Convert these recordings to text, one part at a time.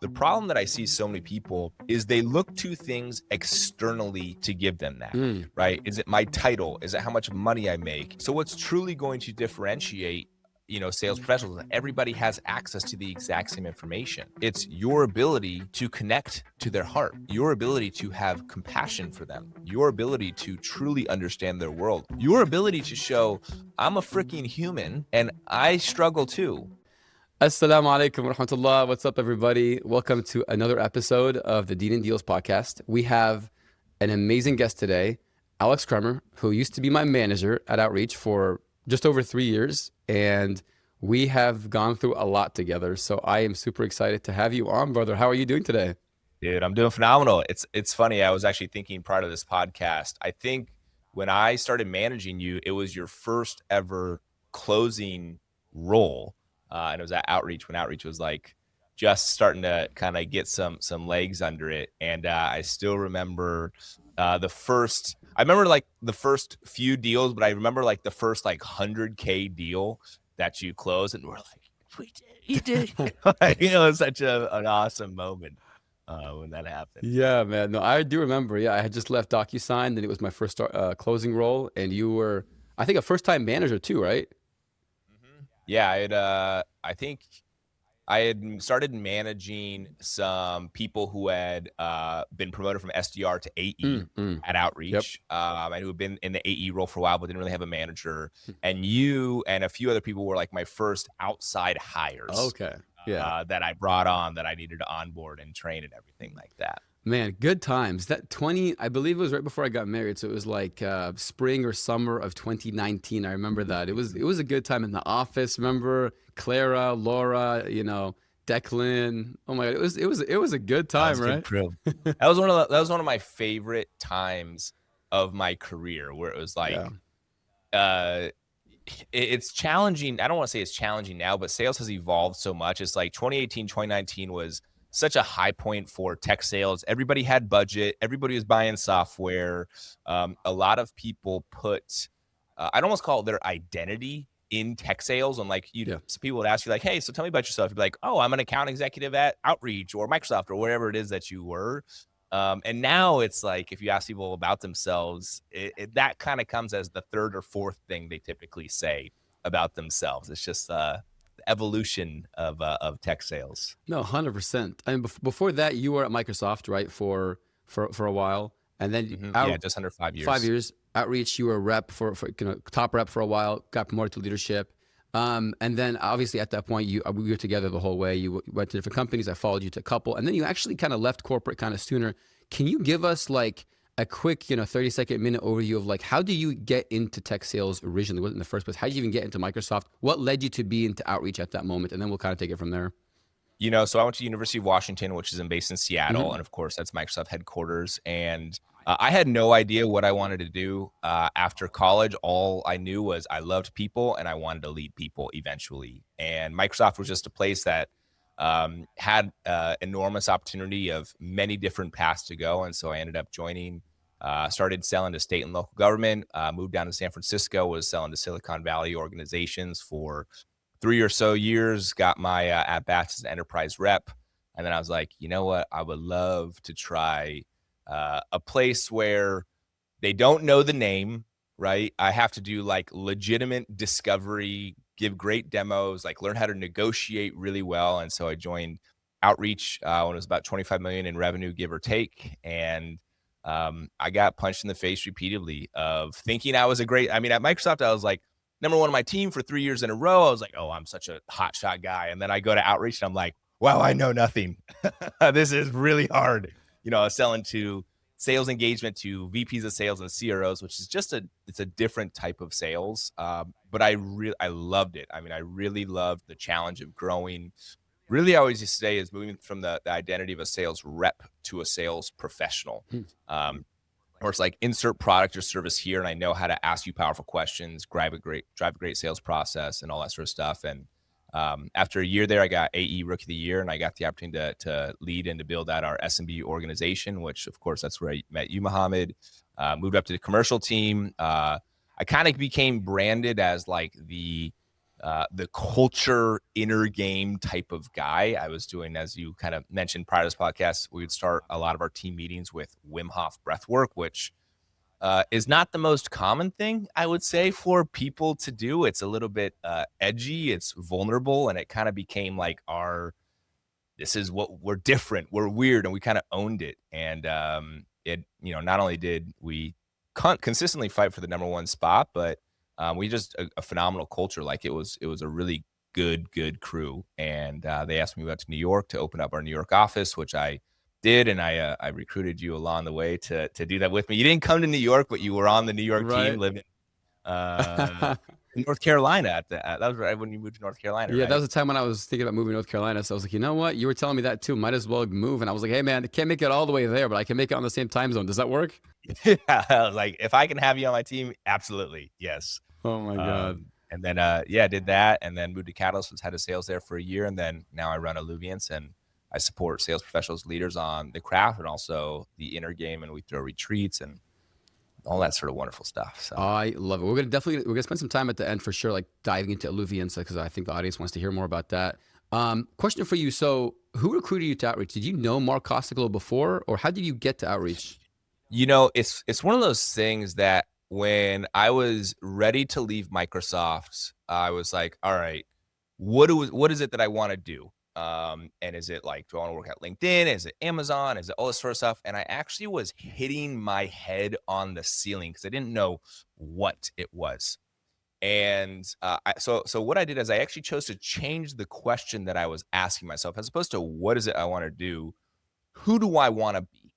The problem that I see so many people is they look to things externally to give them that, right? Is it my title? Is it how much money I make? So what's truly going to differentiate sales professionals? Everybody has access to the exact same information. It's your ability to connect to their heart, your ability to have compassion for them, your ability to truly understand their world, your ability to show I'm a freaking human and I struggle too. Assalamu alaikum wa rahmatullah. What's up, everybody? Welcome to another episode of the Deen Deals podcast. We have an amazing guest today, Alex Kremer, who used to be my manager at Outreach for just over 3 years. And we have gone through a lot together. So I am super excited to have you on, brother. How are you doing today? Dude, I'm doing phenomenal. It's funny. I was actually thinking prior to this podcast, I think when I started managing you, it was your first ever closing role. And it was at Outreach when Outreach was like just starting to kind of get some legs under it. And I still remember the first few deals, but I remember like the first like 100K deal that you closed, and we're like, we did, you did. It's such an awesome moment when that happened. Yeah, man. No, I do remember. Yeah, I had just left DocuSign, and it was my first closing role. And you were, I think, a first-time manager too, right? Yeah, I think I had started managing some people who had been promoted from SDR to AE at Outreach, and who had been in the AE role for a while, but didn't really have a manager. And you and a few other people were like my first outside hires. Okay. Yeah. That I brought on, that I needed to onboard and train and everything like that. Man, good times. I believe it was right before I got married. So it was like spring or summer of 2019. I remember that. It was a good time in the office. Remember Clara, Laura, Declan. Oh my God, it was a good time, right? That was one of my favorite times of my career, where it was like, it's challenging. I don't want to say it's challenging now, but sales has evolved so much. It's like 2018, 2019 was such a high point for tech sales. Everybody had budget. Everybody was buying software. A lot of people put, I'd almost call it their identity in tech sales. And like some people would ask you like, hey, so tell me about yourself. You'd be like, oh, I'm an account executive at Outreach or Microsoft or wherever it is that you were. And now it's like, if you ask people about themselves, that kind of comes as the third or fourth thing they typically say about themselves. It's just the evolution of tech sales. No, 100%. I mean, before that, you were at Microsoft, right, for a while, and then just under 5 years. 5 years. Outreach, you were a rep for top rep for a while, got promoted to leadership, and then obviously at that point we were together the whole way. You went to different companies. I followed you to a couple, and then you actually kind of left corporate kind of sooner. Can you give us like a quick 30-second minute overview of like, how do you get into tech sales originally? What in the first place? How did you even get into Microsoft? What led you to be into Outreach at that moment? And then we'll kind of take it from there. So I went to University of Washington, which is based in Seattle. And of course that's Microsoft headquarters. And I had no idea what I wanted to do after college. All I knew was I loved people and I wanted to lead people eventually. And Microsoft was just a place that had enormous opportunity of many different paths to go. And so I ended up joining, started selling to state and local government, moved down to San Francisco, was selling to Silicon Valley organizations for 3 or so years, got my at-bats as an enterprise rep. And then I was like, you know what? I would love to try a place where they don't know the name, right? I have to do like legitimate discovery, give great demos, like learn how to negotiate really well. And so I joined Outreach when it was about 25 million in revenue, give or take. And I got punched in the face repeatedly of thinking I was at Microsoft, I was like number one on my team for 3 years in a row. I was like, oh, I'm such a hotshot guy. And then I go to Outreach and I'm like, wow, I know nothing. This is really hard. I was selling to sales engagement to VPs of sales and CROs, which is just it's a different type of sales. But I loved it. I really loved the challenge of growing. Really, I always used to say is moving from the identity of a sales rep to a sales professional. Or it's like insert product or service here, and I know how to ask you powerful questions, drive a great sales process, and all that sort of stuff. And after a year there, I got AE Rookie of the Year, and I got the opportunity to lead and to build out our SMB organization, which of course that's where I met you, Mohammed. Moved up to the commercial team. I kind of became branded as like the the culture inner game type of guy. I was doing, as you kind of mentioned prior to this podcast, we would start a lot of our team meetings with Wim Hof breath work, which is not the most common thing, I would say, for people to do. It's a little bit edgy, it's vulnerable, and it kind of became like this is what we're different, we're weird, and we kind of owned it. And it, not only did we consistently fight for the number one spot, but we just a phenomenal culture. Like it was a really good crew. And they asked me to go out to New York to open up our New York office, which I did, and I recruited you along the way to do that with me. You didn't come to New York, but you were on the New York team, Right. living in North Carolina. That was right when you moved to North Carolina, Yeah, that right? was the time when I was thinking about moving to North Carolina. So I was like, you know what? You were telling me that too. Might as well move. And I was like, hey, man, I can't make it all the way there, but I can make it on the same time zone. Does that work? Yeah, I was like, if I can have you on my team, absolutely, yes. Oh my God. And then, yeah, did that, and then moved to Catalyst, was head of sales there for a year, and then now I run Alluviance, and I support sales professionals, leaders on the craft, and also the inner game, and we throw retreats and all that sort of wonderful stuff. So I love it. We're gonna spend some time at the end for sure, like diving into Alluviance because I think the audience wants to hear more about that. Question for you. So who recruited you to Outreach? Did you know Mark Costigal before, or how did you get to Outreach? it's one of those things that when I was ready to leave Microsoft, I was like, all right, what is it that I want to do? And is it like, do I want to work at LinkedIn? Is it Amazon? Is it all this sort of stuff? And I actually was hitting my head on the ceiling because I didn't know what it was. And so what I did is I actually chose to change the question that I was asking myself, as opposed to what is it I want to do? Who do I want to be?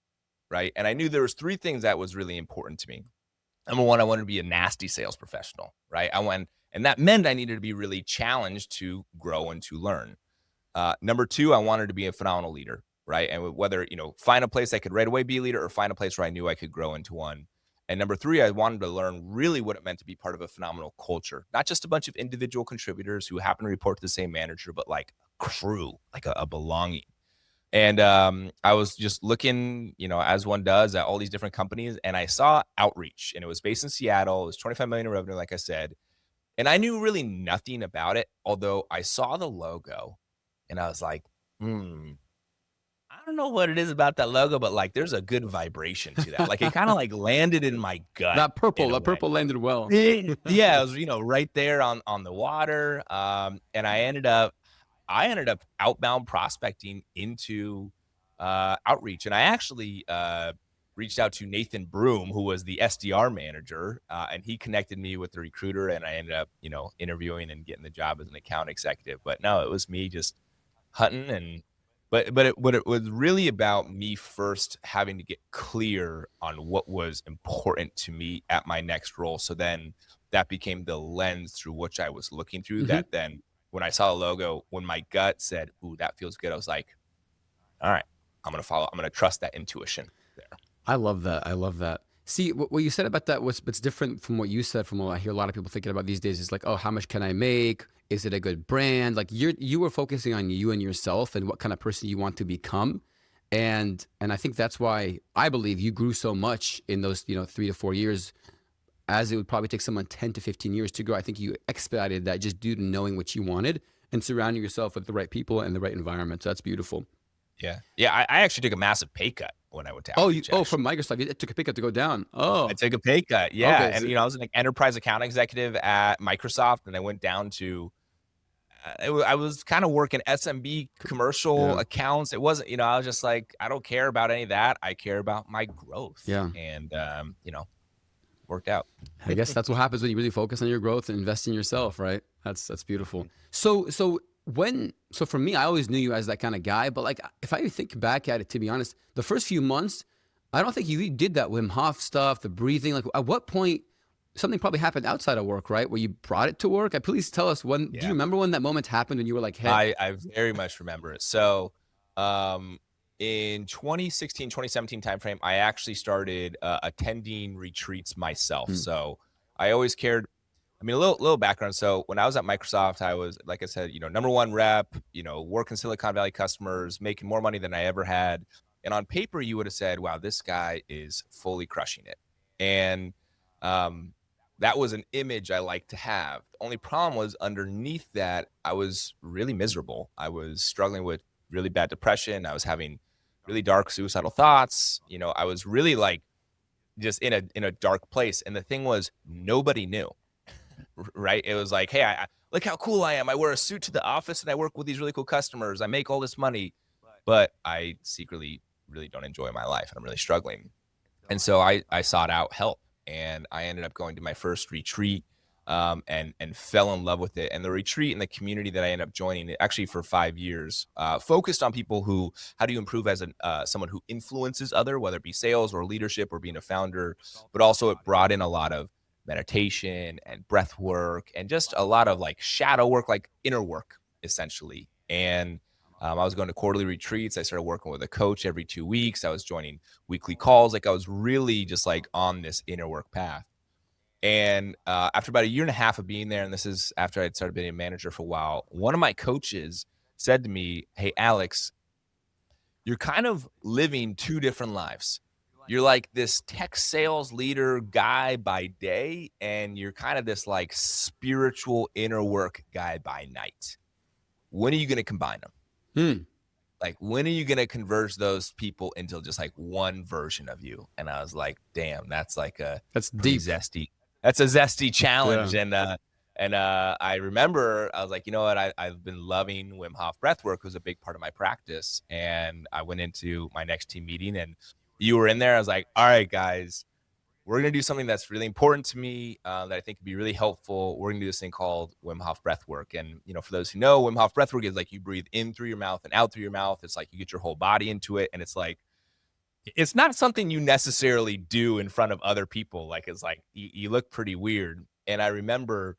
Right. And I knew there was three things that was really important to me. Number one, I wanted to be a nasty sales professional, right? And that meant I needed to be really challenged to grow and to learn. Number two, I wanted to be a phenomenal leader, right? And whether, find a place I could right away be a leader or find a place where I knew I could grow into one. And number three, I wanted to learn really what it meant to be part of a phenomenal culture, not just a bunch of individual contributors who happen to report to the same manager, but like a crew, like a belonging. And I was just looking, as one does, at all these different companies, and I saw Outreach, and it was based in Seattle. It was 25 million in revenue, like I said, and I knew really nothing about it. Although I saw the logo, and I was like, I don't know what it is about that logo, but like, there's a good vibration to that. Like, it kind of like landed in my gut in a That way. purple landed well. Yeah, it was right there on the water. And I ended up outbound prospecting into Outreach. And I actually reached out to Nathan Broom, who was the SDR manager, and he connected me with the recruiter. And I ended up, interviewing and getting the job as an account executive. But no, it was me just hunting. And but it was really about me first having to get clear on what was important to me at my next role. So then that became the lens through which I was looking through. Mhm. That then when I saw a logo, when my gut said, "Ooh, that feels good," I was like, "All right, I'm gonna follow. I'm gonna trust that intuition there." I love that. I love that. See, what you said about that was, what's different from what you said from what I hear a lot of people thinking about these days is like, oh, how much can I make? Is it a good brand? Like you were focusing on you and yourself and what kind of person you want to become. And I think that's why I believe you grew so much in those, 3 to 4 years, as it would probably take someone 10 to 15 years to grow. I think you expedited that just due to knowing what you wanted and surrounding yourself with the right people and the right environment. So that's beautiful. Yeah. I actually took a massive pay cut when I went to Oh, Outreach. from Microsoft, you took a pick up to go down. I Oh, took a pay cut, yeah, okay. and, So, I was an enterprise account executive at Microsoft, and I went down to I was kind of working SMB commercial yeah, accounts. It wasn't, I was just like, I don't care about any of that. I care about my growth, yeah. and, worked out. I guess that's what happens when you really focus on your growth and invest in yourself, right? That's beautiful. So for me, I always knew you as that kind of guy, but like if I think back at it, to be honest, the first few months, I don't think you really did that Wim Hof stuff, the breathing. Like at what point something probably happened outside of work, right? Where you brought it to work? Please tell us when. Do you Yeah. remember when that moment happened when you were like, "Hey, I very much remember it. So, in 2016, 2017 timeframe, I actually started attending retreats myself. hmm, So I always cared. I mean, a little background. So when I was at Microsoft, I was, like I said, number one rep, working Silicon Valley customers, making more money than I ever had. And on paper, you would have said, wow, this guy is fully crushing it. And um, that was an image I like to have. The only problem was underneath that, I was really miserable. I was struggling with really bad depression. I was having really dark suicidal thoughts. I was really like just in a dark place. And the thing was, nobody knew, right? It was like, hey, I look how cool I am. I wear a suit to the office and I work with these really cool customers. I make all this money, but I secretly really don't enjoy my life and I'm really struggling. And so I sought out help, and I ended up going to my first retreat, and fell in love with it. And the retreat and the community that I ended up joining, actually for 5 years, focused on people who, how do you improve as someone who influences other, whether it be sales or leadership or being a founder, but also it brought in a lot of meditation and breath work and just a lot of like shadow work, like inner work, essentially. And I was going to quarterly retreats. I started working with a coach every 2 weeks. I was joining weekly calls. Like I was really just like on this inner work path. And after about a year and a half of being there, and this is after I'd started being a manager for a while, one of my coaches said to me, "Hey, Alex, you're kind of living two different lives. You're like this tech sales leader guy by day, and you're kind of this like spiritual inner work guy by night. When are you going to combine them? Like, when are you going to converge those people into just like one version of you?" And I was like, damn, that's like That's pretty deep. zesty. That's a zesty challenge. Yeah. And I remember I was like, you know what? I've been loving Wim Hof breathwork. It was a big part of my practice. And I went into my next team meeting and you were in there. I was like, all right, guys, we're going to do something that's really important to me, that I think could be really helpful. We're going to do this thing called Wim Hof breathwork. And, for those who know, Wim Hof breathwork is like you breathe in through your mouth and out through your mouth. It's like you get your whole body into it. And it's like, it's not something you necessarily do in front of other people. Like, it's like, you look pretty weird. And I remember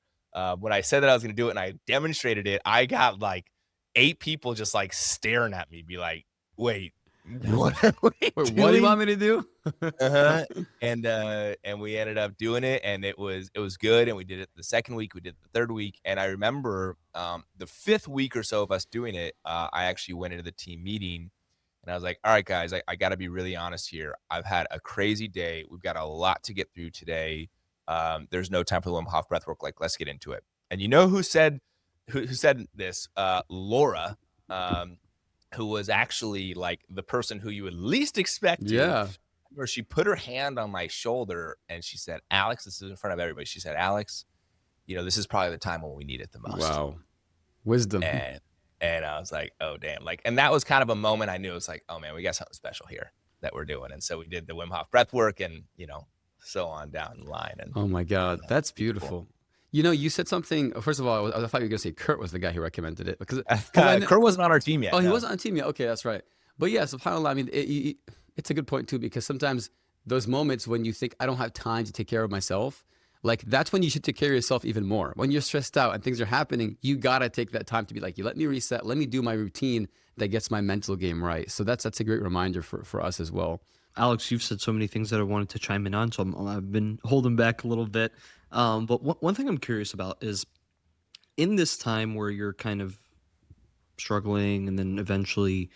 when I said that I was going to do it and I demonstrated it, I got like 8 people just like staring at me, be like, wait, what are we Wait, what do you doing? want me to do? Uh-huh. And we ended up doing it, and it was good. And we did it the second week, we did it the third week, and I remember the 5th week or so of us doing it, I actually went into the team meeting, and I was like, all right, guys, I got to be really honest here. I've had a crazy day. We've got a lot to get through today. There's no time for the Wim Hof breathwork. Like, let's get into it. And you know who said this? Laura, who was actually like the person who you would least expect to. Yeah. Where she put her hand on my shoulder and she said, "Alex," this is in front of everybody. She said, "Alex, this is probably the time when we need it the most." Wow. Wisdom. And I was like, oh damn. Like, and that was kind of a moment I knew it was like, oh man, we got something special here that we're doing. And so we did the Wim Hof breath work and, so on down the line. And Oh my God. That's beautiful. You said something. First of all, I thought you were going to say Kurt was the guy who recommended it because Kurt wasn't on our team yet. Oh, he no. wasn't on team yet. Okay, that's right. But yeah, subhanAllah, I mean, it's a good point too, because sometimes those moments when you think, I don't have time to take care of myself, like that's when you should take care of yourself even more. When you're stressed out and things are happening, you got to take that time to be like, you let me reset, let me do my routine that gets my mental game right. So that's a great reminder for us as well. Alex, you've said so many things that I wanted to chime in on, so I've been holding back a little bit. But one thing I'm curious about is, in this time where you're kind of struggling and then eventually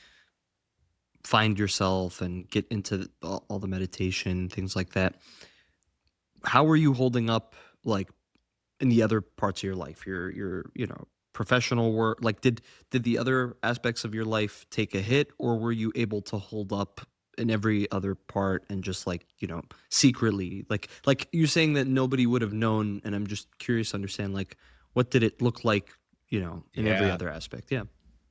find yourself and get into all the meditation, things like that, how are you holding up, like, in the other parts of your life, your professional work? Like, did the other aspects of your life take a hit, or were you able to hold up in every other part and just like, secretly, like you're saying that nobody would have known, and I'm just curious to understand, like, what did it look like, in every other aspect? Yeah.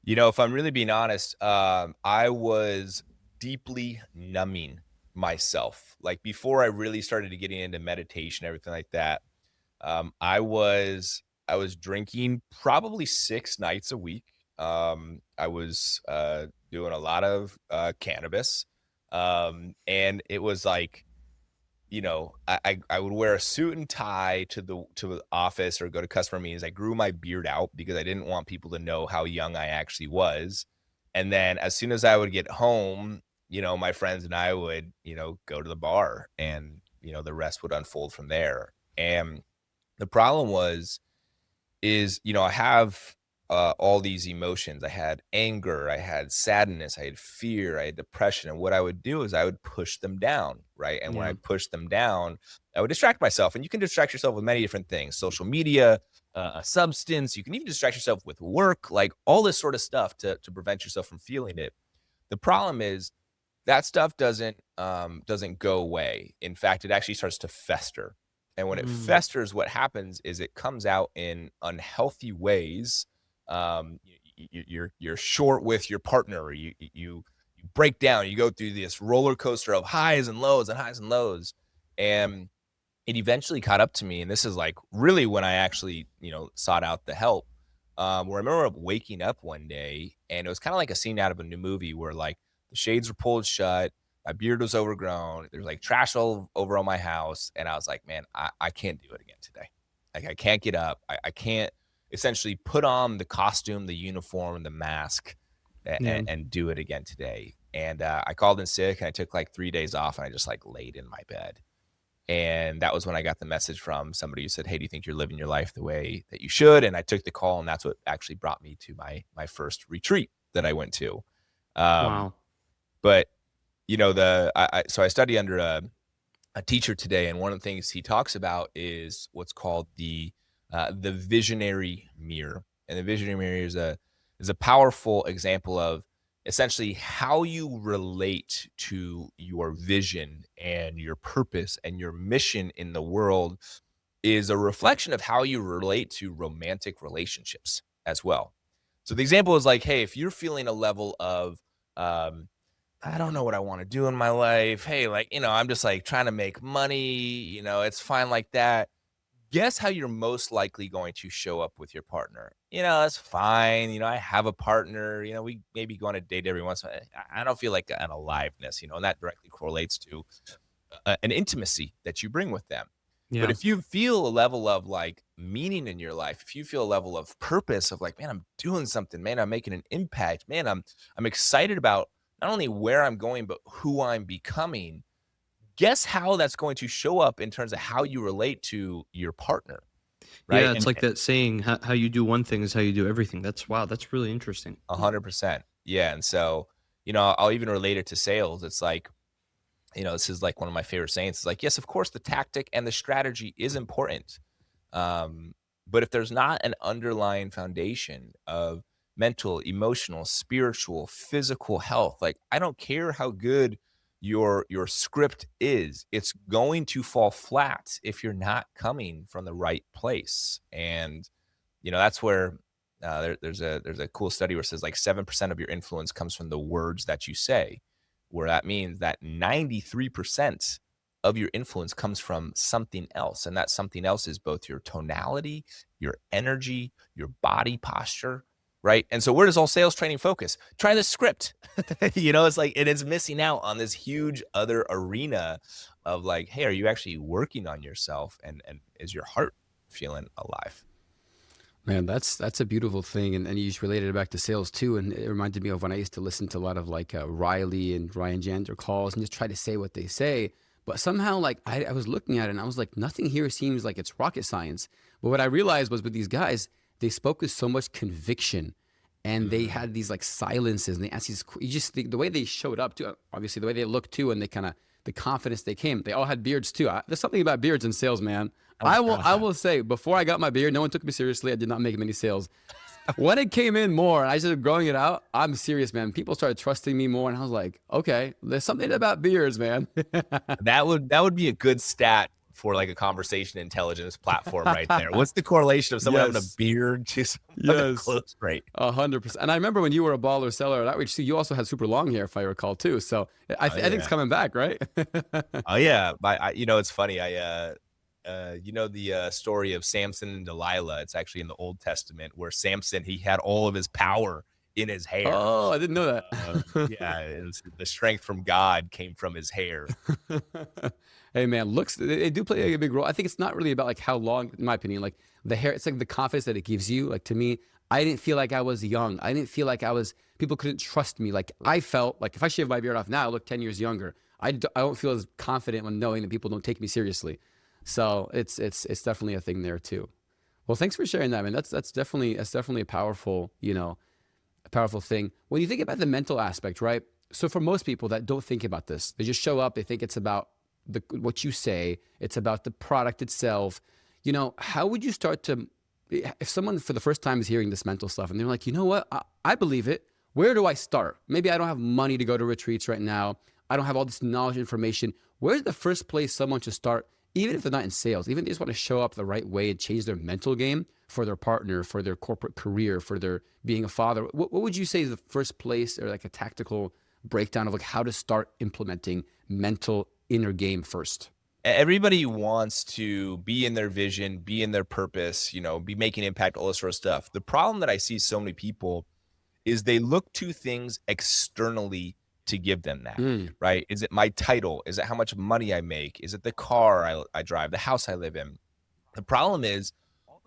If I'm really being honest, I was deeply numbing myself. Like, before I really started to getting into meditation, everything like that, I was drinking probably 6 nights a week. I was doing a lot of cannabis, and it was like, I would wear a suit and tie to the office or go to customer meetings. I grew my beard out because I didn't want people to know how young I actually was. And then as soon as I would get home, my friends and I would, go to the bar, and, the rest would unfold from there. And the problem is, I have all these emotions. I had anger, I had sadness, I had fear, I had depression. And what I would do is I would push them down, right? And when I Yeah. pushed them down, I would distract myself. And you can distract yourself with many different things: social media, a substance. You can even distract yourself with work, like all this sort of stuff to prevent yourself from feeling it. The problem is that stuff doesn't go away. In fact, it actually starts to fester. And when it Mm. festers, what happens is it comes out in unhealthy ways. You're short with your partner. You break down. You go through this roller coaster of highs and lows and highs and lows. And it eventually caught up to me. And this is like really when I actually, sought out the help. Where I remember waking up one day and it was kind of like a scene out of a new movie where like the shades were pulled shut, my beard was overgrown, there's like trash all over on my house. And I was like, man, I can't do it again today. Like I can't get up. I can't essentially put on the costume, the uniform, the mask Yeah. and do it again today. And I called in sick and I took like 3 days off and I just like laid in my bed. And that was when I got the message from somebody who said, "Hey, do you think you're living your life the way that you should?" And I took the call, and that's what actually brought me to my first retreat that I went to. Um, Wow. but so I study under a teacher today, and one of the things he talks about is what's called the visionary mirror. And the visionary mirror is a powerful example of essentially how you relate to your vision and your purpose and your mission in the world is a reflection of how you relate to romantic relationships as well. So the example is like, hey, if you're feeling a level of um, I don't know what I want to do in my life. Hey, like, I'm just like trying to make money, it's fine like that. Guess how you're most likely going to show up with your partner. It's fine. I have a partner. We maybe go on a date every once in a while. I don't feel like an aliveness, and that directly correlates to an intimacy that you bring with them. But Yeah. if you feel a level of like meaning in your life, if you feel a level of purpose of like, man, I'm doing something, man, I'm making an impact, man, I'm excited about not only where I'm going, but who I'm becoming. Guess how that's going to show up in terms of how you relate to your partner, right? Yeah. It's And like that saying, how you do one thing is how you do everything. Wow. That's really interesting. 100%. Yeah. And so, I'll even relate it to sales. It's like, this is like one of my favorite sayings. It's like, yes, of course, the tactic and the strategy is important. Um, but if there's not an underlying foundation of mental, emotional, spiritual, physical health, like I don't care how good your script is, it's going to fall flat if you're not coming from the right place. And that's where there's a cool study where it says like 7% of your influence comes from the words that you say, where that means that 93% of your influence comes from something else. And that something else is both your tonality, your energy, your body posture, right? And so where does all sales training focus? Try the script. It's like, and it's missing out on this huge other arena of like, hey, are you actually working on yourself? And is your heart feeling alive? Man, that's a beautiful thing, and you just related it back to sales too, and it reminded me of when I used to listen to a lot of like Riley and Ryan Jander calls and just try to say what they say, but somehow like I was looking at it and I was like, nothing here seems like it's rocket science. But what I realized was with these guys, they spoke with so much conviction, and they Mm. had these like silences, and they asked these. You just the way they showed up too, obviously the way they looked too, and they kind of the confidence they came. They all had beards too. There's something about beards in sales, man. Oh, I God. will say, before I got my beard, no one took me seriously. I did not make many sales. When it came in more and I started growing it out, I'm serious, man. People started trusting me more, and I was like, okay, there's something about beards, man. That would be a good stat for like a conversation intelligence platform right there. What's the correlation of someone having a Yes, beard to someone a yes, close rate? 100%. And I remember when you were a baller seller at Outreach too, you also had super long hair, if I recall, too. So Oh I think it's yeah. coming back, right? Oh yeah. It's funny. The story of Samson and Delilah. It's actually in the Old Testament where Samson, he had all of his power in his hair. Oh, I didn't know that. Yeah, the strength from God came from his hair. Hey man, looks they do play a big role. I think it's not really about like how long, in my opinion, like the hair. It's like the confidence that it gives you. Like to me, I didn't feel like I was young. I didn't feel like I was. People couldn't trust me. Like I felt like if I shave my beard off now, I look 10 years younger. I don't feel as confident when knowing that people don't take me seriously. So it's definitely a thing there too. Well, thanks for sharing that, man. That's definitely a powerful, a powerful thing. When you think about the mental aspect, right? So for most people that don't think about this, they just show up, they think it's about what you say, it's about the product itself. How would you start to, if someone for the first time is hearing this mental stuff and they're like, you know what, I believe it. Where do I start? Maybe I don't have money to go to retreats right now. I don't have all this knowledge, information. Where's the first place someone should start, even if they're not in sales, even if they just want to show up the right way and change their mental game for their partner, for their corporate career, for their being a father? What would you say is the first place, or like a tactical breakdown of like how to start implementing mental inner game first? Everybody wants to be in their vision, be in their purpose, be making impact, all this sort of stuff. The problem that I see so many people is they look to things externally to give them that, right? Is it my title? Is it how much money I make? Is it the car I drive, the house I live in? The problem is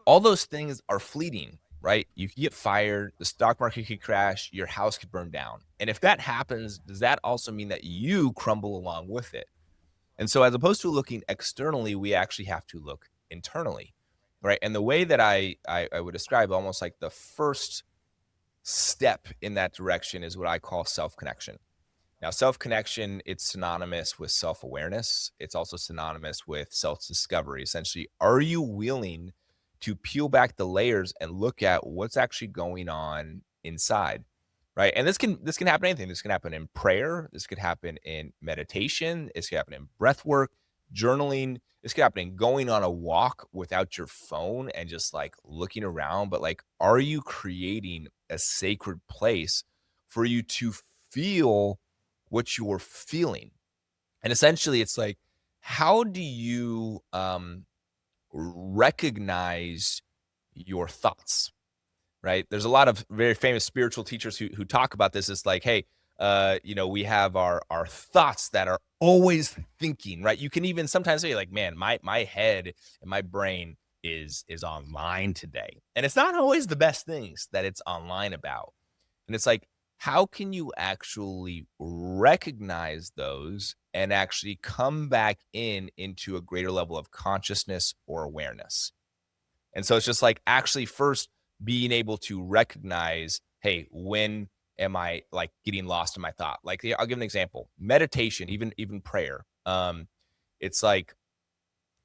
all those things are fleeting, right? You could get fired, the stock market could crash, your house could burn down. And if that happens, does that also mean that you crumble along with it? And so as opposed to looking externally, we actually have to look internally, right? And the way that I would describe almost like the first step in that direction is what I call self-connection. Now, self-connection, it's synonymous with self-awareness. It's also synonymous with self-discovery. Essentially, are you willing to peel back the layers and look at what's actually going on inside? Right. And this can happen anything. This can happen in prayer. This could happen in meditation. This could happen in breath work, journaling. This could happen in going on a walk without your phone and just like looking around. But like, are you creating a sacred place for you to feel what you're feeling? And essentially it's like, how do you recognize your thoughts? Right. There's a lot of very famous spiritual teachers who talk about this. It's like, hey, we have our thoughts that are always thinking, right? You can even sometimes say like, man, my head and my brain is online today. And it's not always the best things that it's online about. And it's like, how can you actually recognize those and actually come back into a greater level of consciousness or awareness? And so it's just like actually first being able to recognize, hey, when am I like getting lost in my thought? Like I'll give an example. Meditation, even prayer. It's like,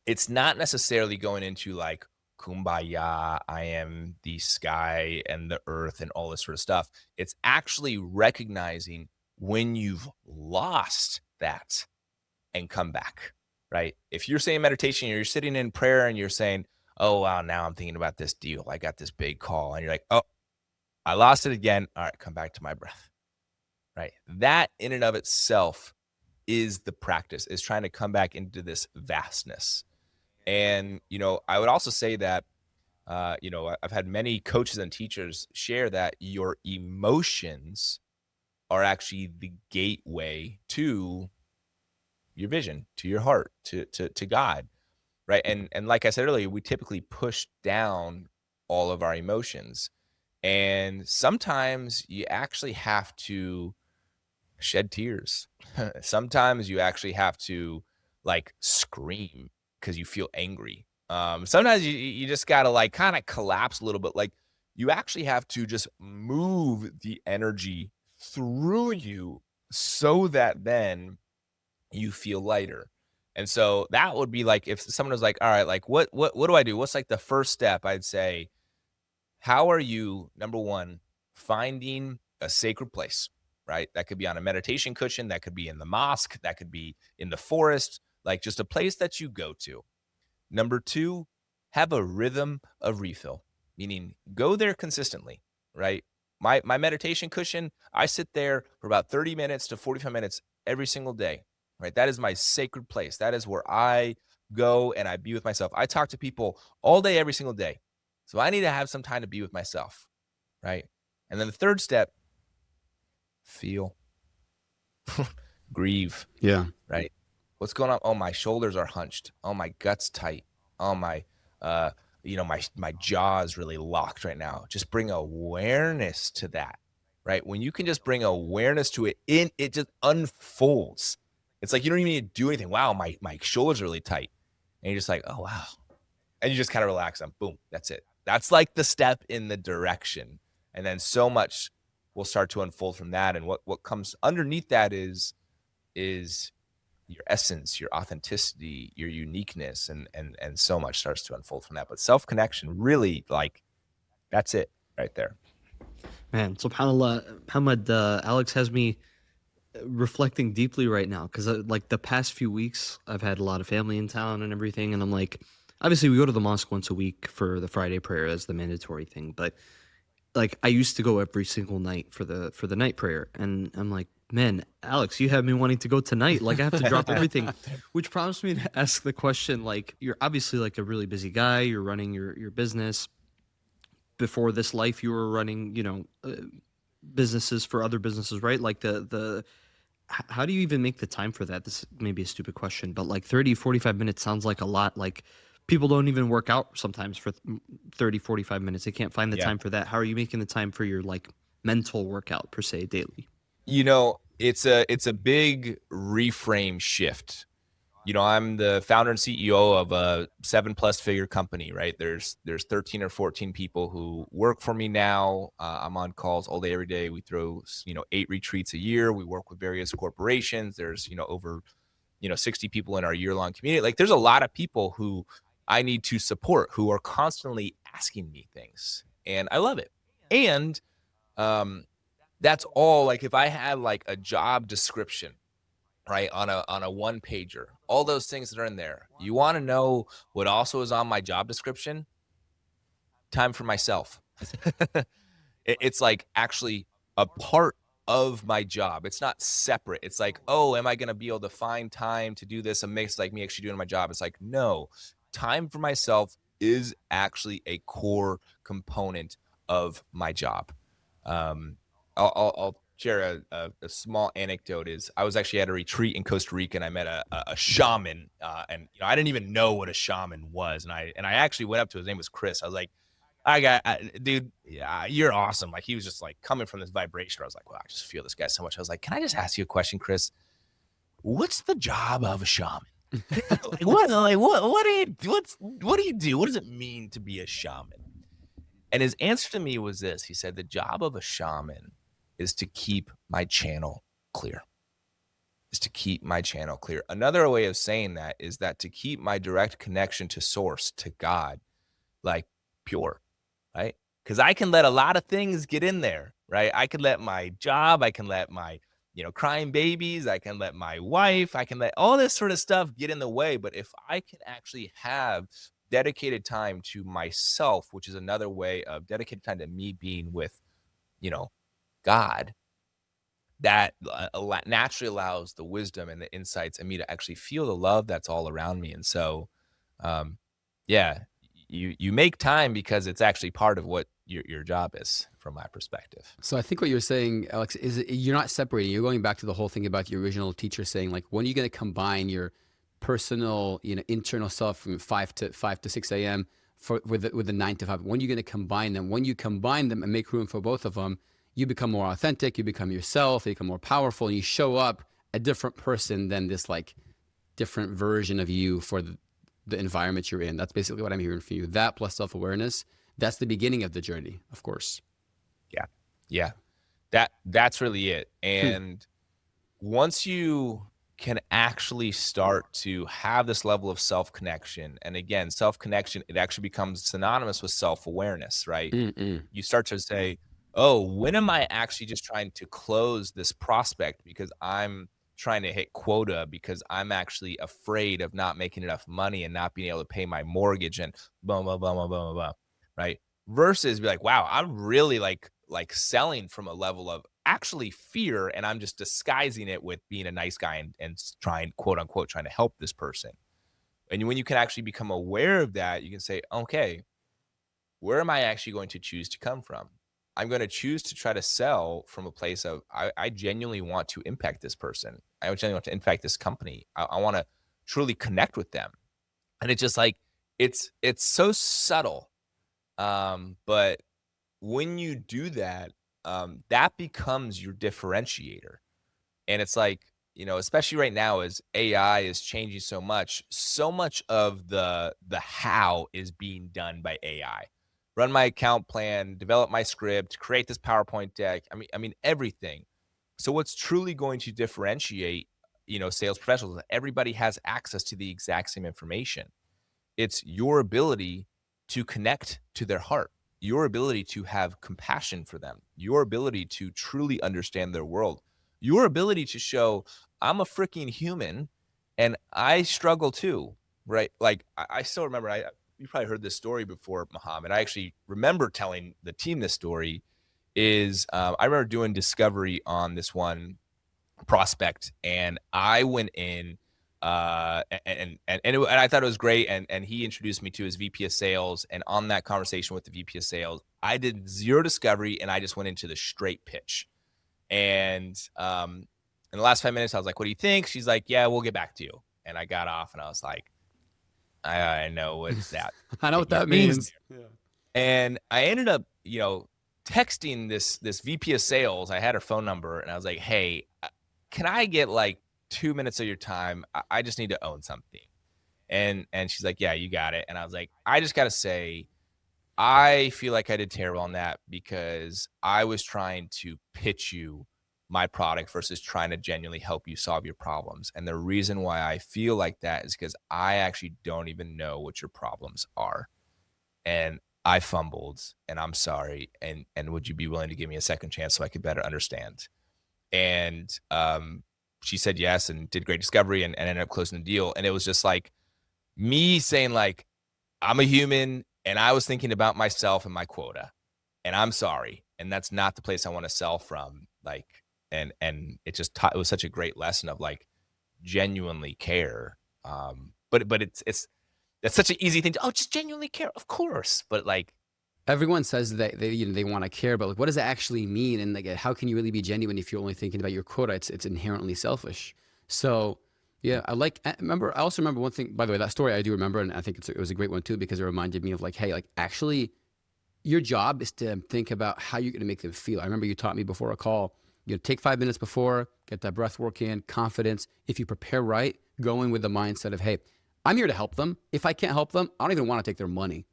it's not necessarily going into like kumbaya, I am the sky and the earth and all this sort of stuff. It's actually recognizing when you've lost that and come back, right? If you're saying meditation, you're sitting in prayer and you're saying, oh, wow, now I'm thinking about this deal. I got this big call. And you're like, oh, I lost it again. All right, come back to my breath, right? That in and of itself is the practice, is trying to come back into this vastness. And, I would also say that, I've had many coaches and teachers share that your emotions are actually the gateway to your vision, to your heart, to God. Right. And like I said earlier, we typically push down all of our emotions. And sometimes you actually have to shed tears. Sometimes you actually have to like scream because you feel angry. Sometimes you just got to like kind of collapse a little bit. Like you actually have to just move the energy through you so that then you feel lighter. And so that would be like if someone was like, all right, like what do I do? What's like the first step? I'd say, how are you, number one, finding a sacred place, right? That could be on a meditation cushion, that could be in the mosque, that could be in the forest, like just a place that you go to. Number two, have a rhythm of refill, meaning go there consistently, right? My meditation cushion, I sit there for about 30 minutes to 45 minutes every single day, right? That is my sacred place. That is where I go and I be with myself. I talk to people all day, every single day. So I need to have some time to be with myself, right? And then the third step, feel, grieve, Yeah. right? What's going on? Oh, my shoulders are hunched. Oh, my gut's tight. Oh, my jaw is really locked right now. Just bring awareness to that, right? When you can just bring awareness to it, it just unfolds. It's like you don't even need to do anything. Wow, my shoulders are really tight. And you're just like, oh, wow. and you just kind of relax them. Boom, that's it. That's like the step in the direction. And then so much will start to unfold from that. And what comes underneath that is your essence, your authenticity, your uniqueness, and so much starts to unfold from that. But self-connection, really, like, that's it right there. Man, subhanAllah, Muhammad, Alex has me reflecting deeply right now, because like the past few weeks, I've had a lot of family in town and everything, and I'm like, obviously we go to the mosque once a week for the Friday prayer as the mandatory thing, but like I used to go every single night for the night prayer, and I'm like, man, Alex, you have me wanting to go tonight. Like I have to drop everything, which prompts me to ask the question, like, you're obviously like a really busy guy, you're running your business. Before this life, you were running, businesses for other businesses, right? Like how do you even make the time for that? This may be a stupid question, but like 30-45 minutes sounds like a lot. Like people don't even work out sometimes for 30-45 minutes. They can't find the time for that. How are you making the time for your like mental workout per se daily? It's a big reframe shift. I'm the founder and CEO of a 7+ figure company, right? There's 13 or 14 people who work for me now. I'm on calls all day, every day. We throw, 8 retreats a year. We work with various corporations. There's, over, 60 people in our year-long community. Like there's a lot of people who I need to support, who are constantly asking me things, and I love it. And that's all. Like if I had like a job description, right, on a one pager, all those things that are in there, you want to know what also is on my job description? Time for myself. It's like actually a part of my job. It's not separate. It's like, oh, am I going to be able to find time to do this amidst like me actually doing my job? It's like, no, time for myself is actually a core component of my job. I'll share a small anecdote. Is I was actually at a retreat in Costa Rica, and I met a shaman, and I didn't even know what a shaman was, and I actually went up to his name was Chris. I was like, dude, yeah, you're awesome. Like he was just like coming from this vibration. I was like, well, I just feel this guy so much. I was like, can I just ask you a question, Chris? What's the job of a shaman? What do you do? What does it mean to be a shaman? And his answer to me was this. He said, the job of a shaman is to keep my channel clear. Another way of saying that is that to keep my direct connection to source, to God, like pure, right? Because I can let a lot of things get in there, right? I can let my job, I can let my, crying babies, I can let my wife, I can let all this sort of stuff get in the way. But if I can actually have dedicated time to myself, which is another way of dedicated time to me being with, God, that naturally allows the wisdom and the insights and me to actually feel the love that's all around me. And so, yeah, you make time because it's actually part of what your job is, from my perspective. So I think what you're saying, Alex, is you're not separating. You're going back to the whole thing about your original teacher saying, like, when are you going to combine your personal, internal self from 5 to 6 a.m. with the 9 to 5? When are you going to combine them? When you combine them and make room for both of them, you become more authentic, you become yourself, you become more powerful, and you show up a different person than this like different version of you for the environment you're in. That's basically what I'm hearing from you. That plus self-awareness, that's the beginning of the journey, of course. Yeah. That's really it. And once you can actually start to have this level of self-connection, and again, self-connection, it actually becomes synonymous with self-awareness, right? You start to say, oh, when am I actually just trying to close this prospect because I'm trying to hit quota, because I'm actually afraid of not making enough money and not being able to pay my mortgage and blah, blah, blah, blah, blah, blah, right? Versus be like, wow, I'm really like selling from a level of actually fear, and I'm just disguising it with being a nice guy and trying, quote unquote, trying to help this person. And when you can actually become aware of that, you can say, okay, where am I actually going to choose to come from? I'm going to choose to try to sell from a place of, I genuinely want to impact this person. I genuinely want to impact this company. I want to truly connect with them. And it's just like, it's so subtle. But when you do that, that becomes your differentiator. And it's like, especially right now as AI is changing so much of the how is being done by AI. Run my account plan, develop my script, create this PowerPoint deck. I mean everything. So what's truly going to differentiate, sales professionals is that everybody has access to the exact same information. It's your ability to connect to their heart, your ability to have compassion for them, your ability to truly understand their world, your ability to show I'm a freaking human and I struggle too, right? Like I still remember, you probably heard this story before, Mohammed. I actually remember telling the team this story. I remember doing discovery on this one prospect, and I went in and I thought it was great. And he introduced me to his VP of sales. And on that conversation with the VP of sales, I did zero discovery and I just went into the straight pitch. And in the last 5 minutes, I was like, "What do you think?" She's like, "Yeah, we'll get back to you." And I got off and I was like, I know what that I know what that means. Yeah. And I ended up, texting this VP of sales. I had her phone number and I was like, "Hey, can I get like 2 minutes of your time? I just need to own something." And she's like, "Yeah, you got it." And I was like, "I just got to say, I feel like I did terrible on that because I was trying to pitch you my product versus trying to genuinely help you solve your problems. And the reason why I feel like that is because I actually don't even know what your problems are. And I fumbled and I'm sorry. And would you be willing to give me a second chance so I could better understand?" And she said yes and did great discovery and ended up closing the deal. And it was just like me saying like, I'm a human and I was thinking about myself and my quota and I'm sorry. And that's not the place I want to sell from. Like, and it just taught, it was such a great lesson of like genuinely care. But it's that's such an easy thing to, just genuinely care. Of course. But like, Everyone says that they want to care, but like, what does it actually mean? And like, how can you really be genuine if you're only thinking about your quota? It's inherently selfish. So yeah, I also remember one thing, by the way, that story I do remember. And I think it was a great one too, because it reminded me of like, hey, like actually your job is to think about how you're going to make them feel. I remember you taught me before a call, take 5 minutes before, get that breath work in, confidence. If you prepare right, go in with the mindset of, hey, I'm here to help them. If I can't help them, I don't even want to take their money.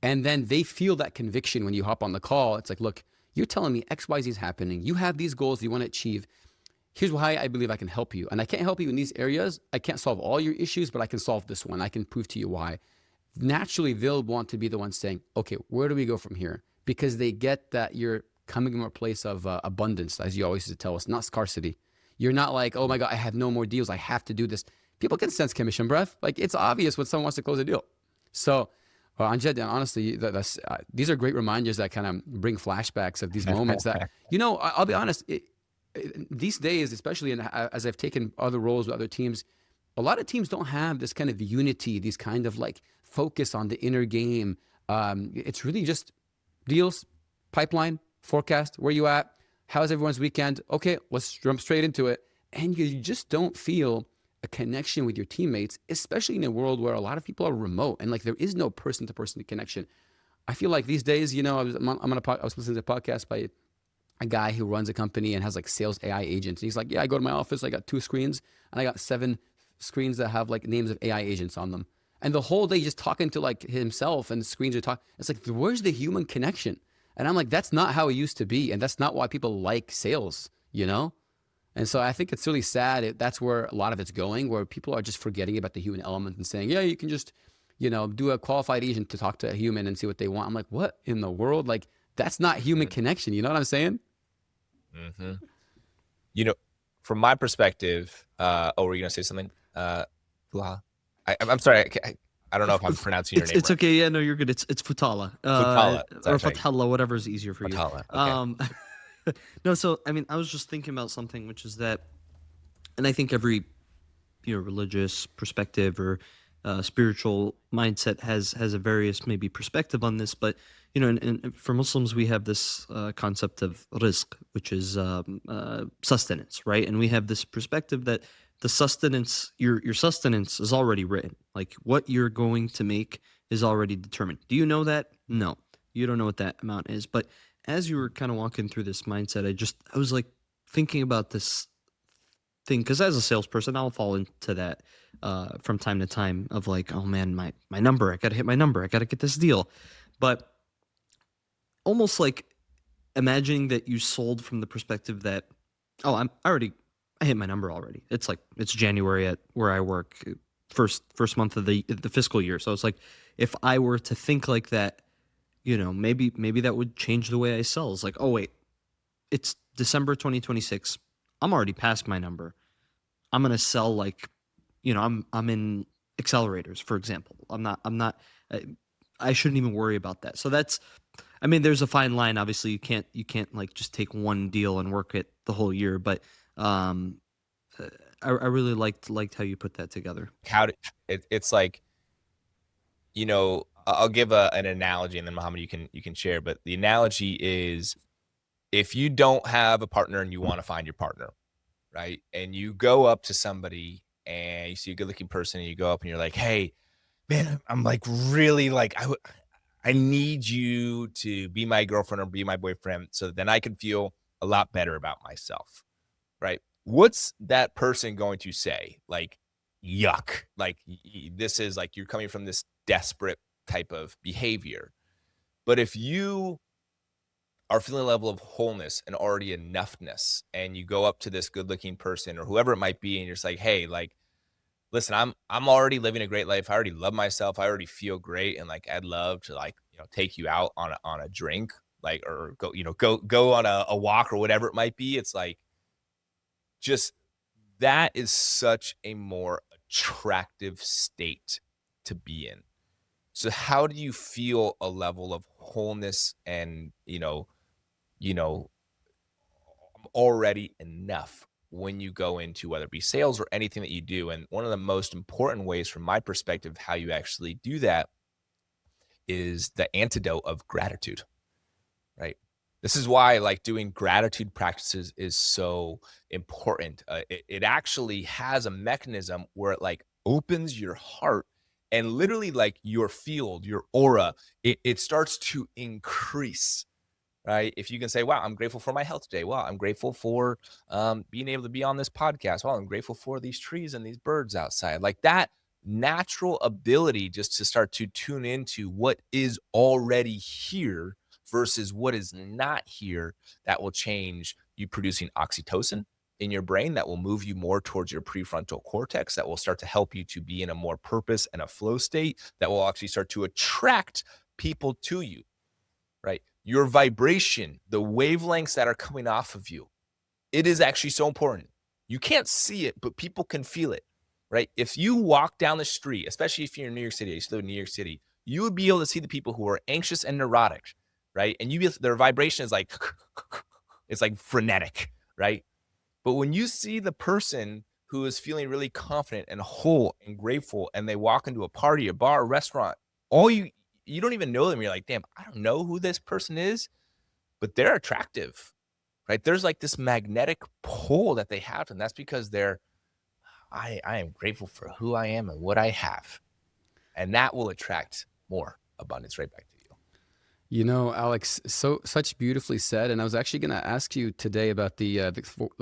And then they feel that conviction when you hop on the call. It's like, look, you're telling me X, Y, Z is happening. You have these goals you want to achieve. Here's why I believe I can help you. And I can't help you in these areas. I can't solve all your issues, but I can solve this one. I can prove to you why. Naturally, they'll want to be the ones saying, okay, where do we go from here? Because they get that you're coming from a place of abundance, as you always used to tell us, not scarcity. You're not like, oh my God, I have no more deals. I have to do this. People can sense commission breath. Like it's obvious when someone wants to close a deal. So, Anjed, honestly, these are great reminders that kind of bring flashbacks of these moments that, I'll be honest, these days, especially as I've taken other roles with other teams, a lot of teams don't have this kind of unity, these kind of like focus on the inner game. It's really just deals, pipeline, forecast, where you at? How's everyone's weekend? Okay, let's jump straight into it. And you just don't feel a connection with your teammates, especially in a world where a lot of people are remote and like there is no person-to-person connection. I feel like these days, I was listening to a podcast by a guy who runs a company and has like sales AI agents. And he's like, yeah, I go to my office, I got 2 screens and I got 7 screens that have like names of AI agents on them. And the whole day just talking to like himself and the screens are talking. It's like, where's the human connection? And I'm like, that's not how it used to be. And that's not why people like sales, And so I think it's really sad. That's where a lot of it's going, where people are just forgetting about the human element and saying, yeah, you can just, do a qualified agent to talk to a human and see what they want. I'm like, what in the world? Like, that's not human connection. You know what I'm saying? Mm-hmm. From my perspective, were you going to say something? Futhallah? I'm sorry. I don't know if I'm pronouncing your name It's right. okay. Yeah, no, you're good. It's Futhallah. Futhallah. Or Futhallah, whatever is easier for Futhallah. you. Okay. No, so I mean, I was just thinking about something, which is that, and I think every religious perspective or spiritual mindset has a various maybe perspective on this, but and for Muslims we have this concept of rizq, which is sustenance, right? And we have this perspective that the sustenance, your sustenance is already written, like what you're going to make is already determined. Do you know that? No, you don't know what that amount is, but as you were kind of walking through this mindset, I was like thinking about this thing, because as a salesperson, I'll fall into that from time to time of like, oh man, my number, I gotta hit my number, I gotta get this deal. But almost like imagining that you sold from the perspective that, oh, I hit my number already. It's like it's January at where I work, first month of the fiscal year. So it's like if I were to think like that, maybe that would change the way I sell. It's like, oh wait, it's December 2026. I'm already past my number. I'm gonna sell like, I'm in accelerators, for example. I shouldn't even worry about that. So I mean, there's a fine line. Obviously, you can't like just take one deal and work it the whole year. But I really liked how you put that together. It's like, I'll give an analogy, and then Mohammed, you can share. But the analogy is, if you don't have a partner and you want to find your partner, right? And you go up to somebody and you see a good looking person and you go up and you're like, hey, man, I'm like really like, I need you to be my girlfriend or be my boyfriend so then I can feel a lot better about myself, right? What's that person going to say? Like, yuck. Like, this is like you're coming from this desperate type of behavior. But if you are feeling a level of wholeness and already enoughness, and you go up to this good looking person or whoever it might be, and you're just like, hey, like, listen, I'm already living a great life. I already love myself. I already feel great. And like, I'd love to like, take you out on a drink, like, or go on a walk or whatever it might be. It's like, just that is such a more attractive state to be in. So how do you feel a level of wholeness and, already enough when you go into whether it be sales or anything that you do? And one of the most important ways from my perspective, how you actually do that is the antidote of gratitude, right? This is why like doing gratitude practices is so important. It actually has a mechanism where it like opens your heart and literally like your field, your aura, it starts to increase, right? If you can say, wow, I'm grateful for my health today. Wow, I'm grateful for being able to be on this podcast. Wow, I'm grateful for these trees and these birds outside. Like that natural ability just to start to tune into what is already here versus what is not here, that will change you producing oxytocin in your brain that will move you more towards your prefrontal cortex, that will start to help you to be in a more purpose and a flow state, that will actually start to attract people to you, right? Your vibration, the wavelengths that are coming off of you, it is actually so important. You can't see it, but people can feel it, right? If you walk down the street, especially if you're in New York City, I used to live in New York City, you would be able to see the people who are anxious and neurotic, right? And their vibration is like, it's like frenetic, right? But when you see the person who is feeling really confident and whole and grateful, and they walk into a party, a bar, a restaurant, you don't even know them. You're like, damn, I don't know who this person is, but they're attractive, right? There's like this magnetic pull that they have, and that's because I am grateful for who I am and what I have, and that will attract more abundance right back to you. Alex, such beautifully said. And I was actually going to ask you today about the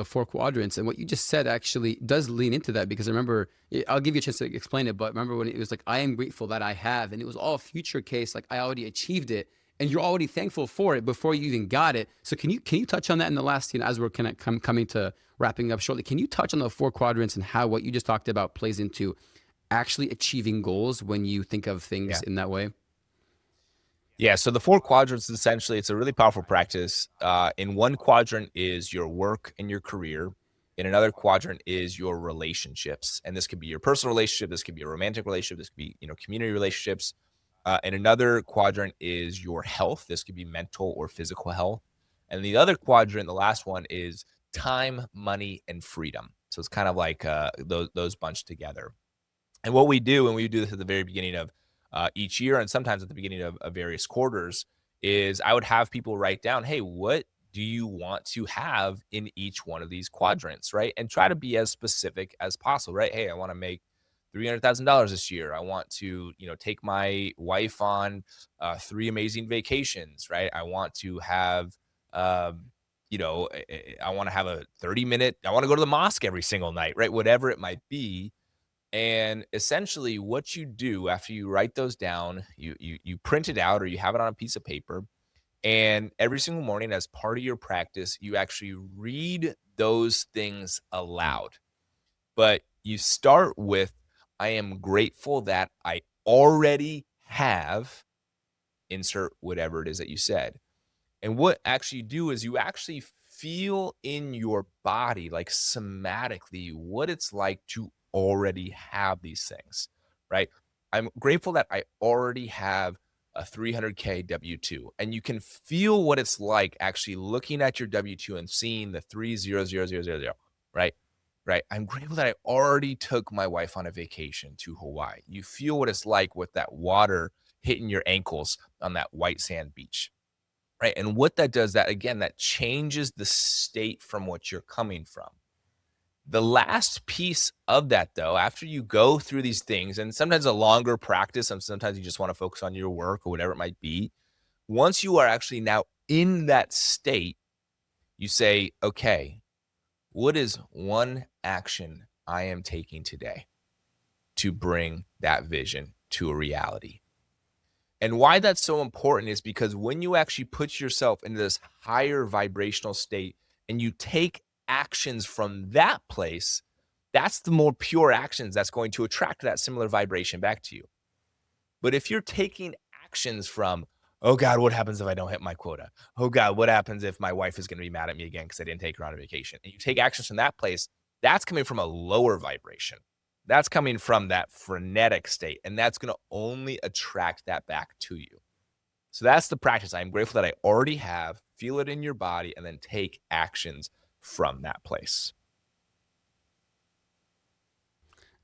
four quadrants, and what you just said actually does lean into that, because I remember, I'll give you a chance to explain it, but remember when it was like, I am grateful that I have, and it was all future case, like I already achieved it, and you're already thankful for it before you even got it. So can you touch on that in the last, as we're kind of coming to wrapping up shortly? Can you touch on the four quadrants and how what you just talked about plays into actually achieving goals when you think of things in that way? Yeah, so the four quadrants, essentially, it's a really powerful practice. In one quadrant is your work and your career. In another quadrant is your relationships, and this could be your personal relationship, this could be a romantic relationship, this could be community relationships. And another quadrant is your health. This could be mental or physical health. And the other quadrant, the last one, is time, money, and freedom. So it's kind of like those bunched together. And what we do, and we do this at the very beginning of each year, and sometimes at the beginning of various quarters, is I would have people write down, hey, what do you want to have in each one of these quadrants, right? And try to be as specific as possible, right? Hey, I want to make $300,000 this year. I want to, take my wife on 3 amazing vacations, right? I want to have, I want to have a 30-minute, I want to go to the mosque every single night, right? Whatever it might be. And essentially what you do after you write those down, you print it out or you have it on a piece of paper. And every single morning, as part of your practice, you actually read those things aloud. But you start with, I am grateful that I already have, insert whatever it is that you said. And what actually you do is you actually feel in your body, like somatically, what it's like to already have these things, right? I'm grateful that I already have a 300K W-2. And you can feel what it's like actually looking at your W-2 and seeing the 300,000, right? Right. I'm grateful that I already took my wife on a vacation to Hawaii. You feel what it's like with that water hitting your ankles on that white sand beach. Right. And what that does, that again, that changes the state from what you're coming from. The last piece of that, though, after you go through these things, and sometimes a longer practice, and sometimes you just want to focus on your work or whatever it might be. Once you are actually now in that state, you say, okay, what is one action I am taking today to bring that vision to a reality? And why that's so important is because when you actually put yourself into this higher vibrational state and you take actions from that place, that's the more pure actions that's going to attract that similar vibration back to you. But if you're taking actions from, oh God, what happens if I don't hit my quota? Oh God, what happens if my wife is going to be mad at me again because I didn't take her on a vacation? And you take actions from that place, that's coming from a lower vibration. That's coming from that frenetic state, and that's going to only attract that back to you. So that's the practice. I'm grateful that I already have, feel it in your body, and then take actions from that place.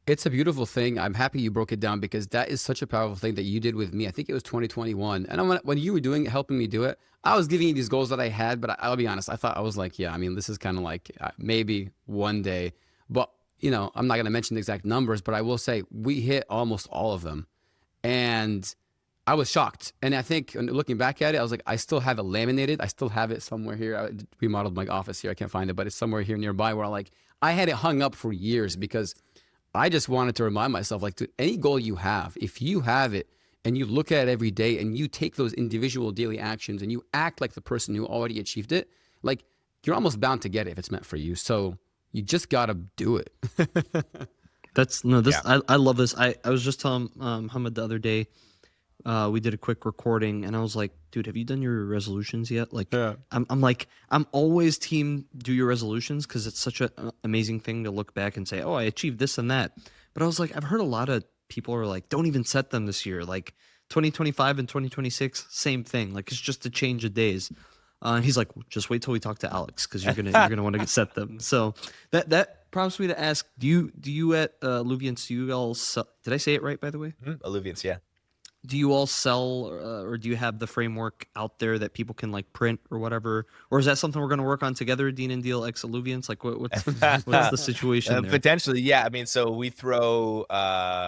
It's a beautiful thing. I'm happy you broke it down because that is such a powerful thing that you did with me. I think it was 2021. And when you were doing it, helping me do it, I was giving you these goals that I had, but I'll be honest. I was like, yeah, I mean, this is kind of like maybe one day, but I'm not going to mention the exact numbers, but I will say we hit almost all of them. And I was shocked. And I think looking back at it, I was like, I still have it laminated. I still have it somewhere here. I remodeled my office here. I can't find it, but it's somewhere here nearby where I had it hung up for years because I just wanted to remind myself, like, to any goal you have, if you have it and you look at it every day and you take those individual daily actions and you act like the person who already achieved it, like, you're almost bound to get it if it's meant for you. So you just got to do it. I love this. I was just telling Mohammed the other day, we did a quick recording and I was like, dude, have you done your resolutions yet? Like, yeah. I'm always team do your resolutions because it's such an amazing thing to look back and say, oh, I achieved this and that. But I was like, I've heard a lot of people are like, don't even set them this year. Like 2025 and 2026, same thing. Like, it's just a change of days. And he's like, just wait till we talk to Alex because you're gonna want to set them. So that prompts me to ask, do you at Alluviance, do you all sell, did I say it right, by the way? Alluviance, yeah. Do you all sell or do you have the framework out there that people can like print or whatever? Or is that something we're going to work on together, Deen Deal X Alluviance? Like what's the situation there? Potentially, yeah. I mean, so we throw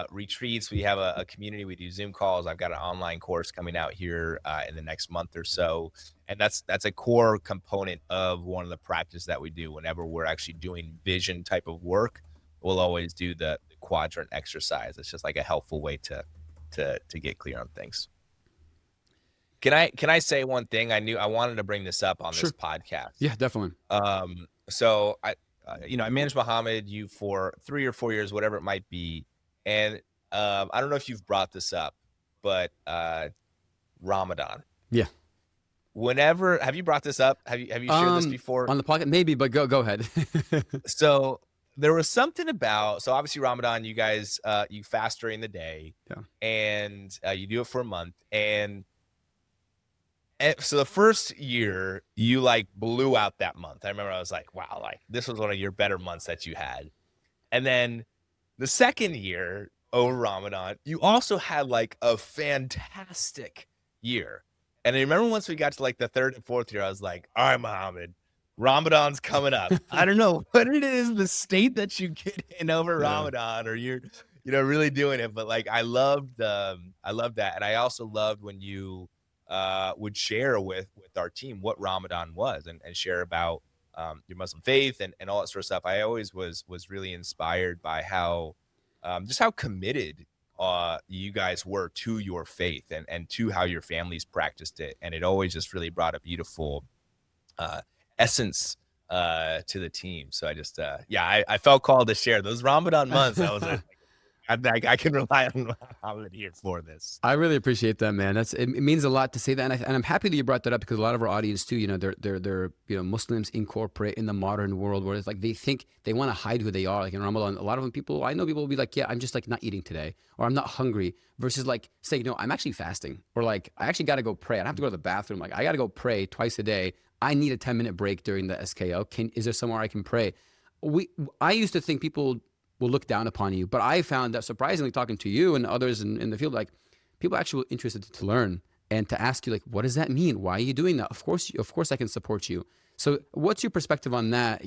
retreats. We have a community. We do Zoom calls. I've got an online course coming out here in the next month or so. And that's a core component of one of the practices that we do whenever we're actually doing vision type of work. We'll always do the quadrant exercise. It's just like a helpful way to get clear on things. Can I say one thing? I wanted to bring this up on this podcast. Yeah, definitely. So I managed Mohammed for 3 or 4 years, whatever it might be. And I don't know if you've brought this up, but Ramadan. Yeah. Have you brought this up? Have you shared this before? On the podcast? Maybe, but go ahead. So there was something about, so obviously Ramadan, you guys, you fast during the day, and you do it for a month. And so the first year you like blew out that month. I remember I was like, wow, like this was one of your better months that you had. And then the second year over Ramadan, you also had like a fantastic year. And I remember once we got to like the third and fourth year, I was like, all right, Mohammed, Ramadan's coming up. I don't know what it is, the state that you get in over Ramadan, or you're, really doing it. But like, I loved that. And I also loved when you would share with our team what Ramadan was, and share about your Muslim faith and all that sort of stuff. I always was really inspired by how just how committed you guys were to your faith, and to how your families practiced it. And it always just really brought a beautiful essence to the team. So I just I felt called to share those Ramadan months. That was I can rely on Mohammed here for this. I really appreciate that, man. It means a lot to say that, and I'm happy that you brought that up, because a lot of our audience too, they're Muslims incorporate in the modern world, where it's like they think they want to hide who they are. Like in Ramadan, a lot of them I know people will be like, yeah, I'm just like not eating today, or I'm not hungry, versus like saying, no, I'm actually fasting, or like I actually got to go pray. I don't have to go to the bathroom. Like I got to go pray twice a day. I need a 10-minute break during the SKO. Is there somewhere I can pray? I used to think people will look down upon you, but I found that surprisingly, talking to you and others in the field, like people actually were interested to learn and to ask you, like, what does that mean? Why are you doing that? Of course I can support you. So what's your perspective on that?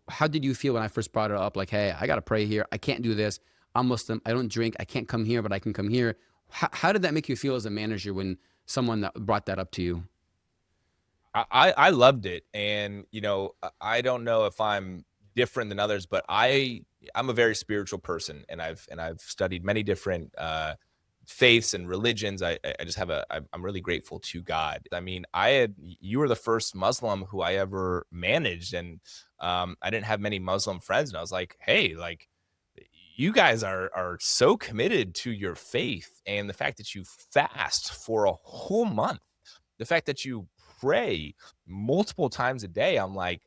How did you feel when I first brought it up? Like, hey, I got to pray here. I can't do this. I'm Muslim. I don't drink. I can't come here, but I can come here. How did that make you feel as a manager when someone that brought that up to you? I loved it. And, I don't know if I'm different than others, but I'm a very spiritual person, and I've studied many different faiths and religions. I just I'm really grateful to God. I mean, you were the first Muslim who I ever managed, and I didn't have many Muslim friends, and I was like, hey, like, you guys are so committed to your faith, and the fact that you fast for a whole month, the fact that you pray multiple times a day, I'm like,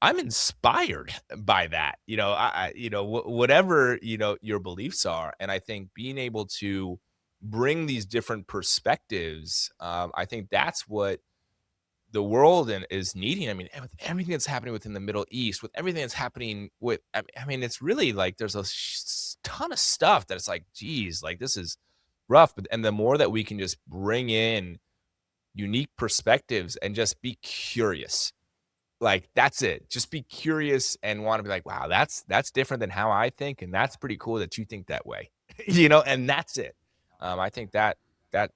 I'm inspired by that. Whatever, your beliefs are. And I think being able to bring these different perspectives, I think that's what the world is needing. I mean, with everything that's happening within the Middle East, with everything that's happening with, I mean, it's really like there's a ton of stuff that it's like, geez, like this is rough. And the more that we can just bring in unique perspectives and just be curious, like that's it. Just be curious and want to be like, wow, that's different than how I think, and that's pretty cool that you think that way, and that's it. I think that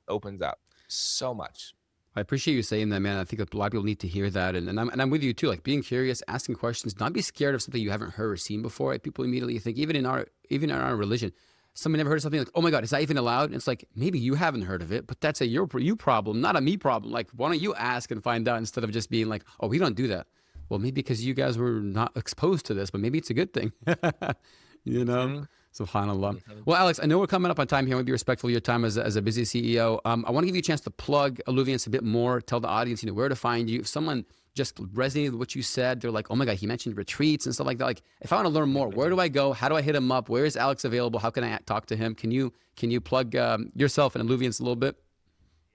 opens up so much. I appreciate you saying that, man. I think a lot of people need to hear that, and I'm with you too. Like being curious, asking questions, not be scared of something you haven't heard or seen before. Like, people immediately think, even in our religion, someone never heard of something, like, oh my God, is that even allowed? And it's like, maybe you haven't heard of it, but that's a you problem, not a me problem. Like, why don't you ask and find out, instead of just being like, oh, we don't do that. Well, maybe because you guys were not exposed to this, but maybe it's a good thing. Mm-hmm. SubhanAllah. Mm-hmm. Well, Alex, I know we're coming up on time here. I want to be respectful of your time as a busy CEO. I want to give you a chance to plug Alluviance a bit more. Tell the audience, where to find you. If someone just resonated with what you said, they're like, oh my God, he mentioned retreats and stuff like that. Like, if I want to learn more, where do I go? How do I hit him up? Where is Alex available? How can I talk to him? Can you plug yourself and Alluviance a little bit?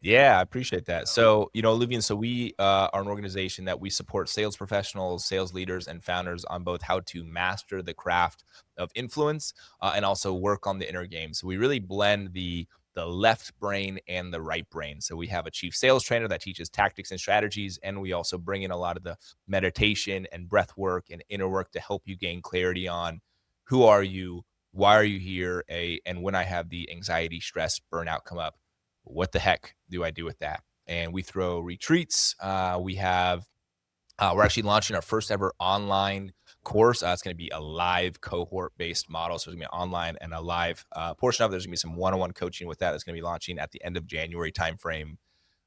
Yeah, I appreciate that. So, Alluviance, so we are an organization that we support sales professionals, sales leaders, and founders on both how to master the craft of influence and also work on the inner game. So we really blend the left brain and the right brain. So we have a chief sales trainer that teaches tactics and strategies, and we also bring in a lot of the meditation and breath work and inner work to help you gain clarity on who are you, why are you here, and when I have the anxiety, stress, burnout come up, what the heck do I do with that? And we throw retreats. We're actually launching our first ever online course. It's going to be a live cohort based model. So it's going to be online and a live portion of it. There's going to be some one-on-one coaching with that. That's going to be launching at the end of January timeframe.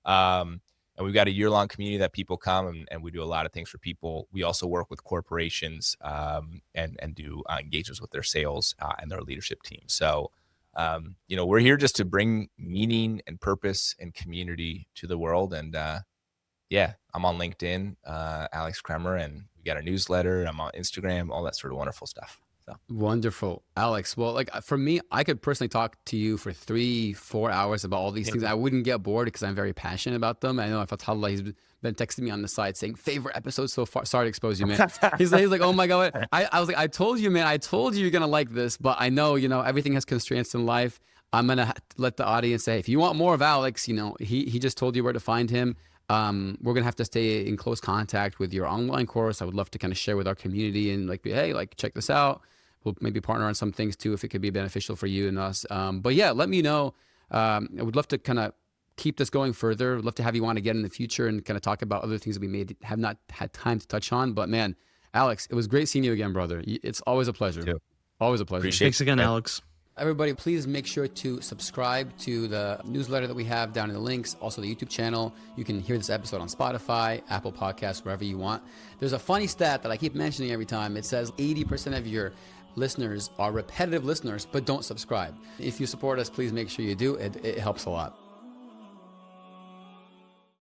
And we've got a year-long community that people come, and we do a lot of things for people. We also work with corporations and do engagements with their sales and their leadership team. So we're here just to bring meaning and purpose and community to the world. And I'm on LinkedIn, Alex Kremer, and we got a newsletter. I'm on Instagram, all that sort of wonderful stuff. So Wonderful, Alex. Well, like for me, I could personally talk to you for 3-4 hours about all these things. I wouldn't get bored because I'm very passionate about them. I know Futhallah, he's been texting me on the side saying favorite episode so far. Sorry to expose you, man. He's like, oh my God. I was like, I told you, man. I told you you're gonna like this, but I know, everything has constraints in life. I'm gonna let the audience say, if you want more of Alex, he just told you where to find him. We're gonna have to stay in close contact with your online course. I would love to kind of share with our community and like, hey, like check this out. We'll maybe partner on some things too if it could be beneficial for you and us. But yeah, let me know. I would love to kind of keep this going further. We'd love to have you on again in the future and kind of talk about other things that we have not had time to touch on. But man, Alex, it was great seeing you again, brother. It's always a pleasure. Too. Always a pleasure. Thanks again, Alex. Everybody, please make sure to subscribe to the newsletter that we have down in the links. Also, the YouTube channel. You can hear this episode on Spotify, Apple Podcasts, wherever you want. There's a funny stat that I keep mentioning every time. It says 80% of your listeners are repetitive listeners, but don't subscribe. If you support us, please make sure you do. It helps a lot.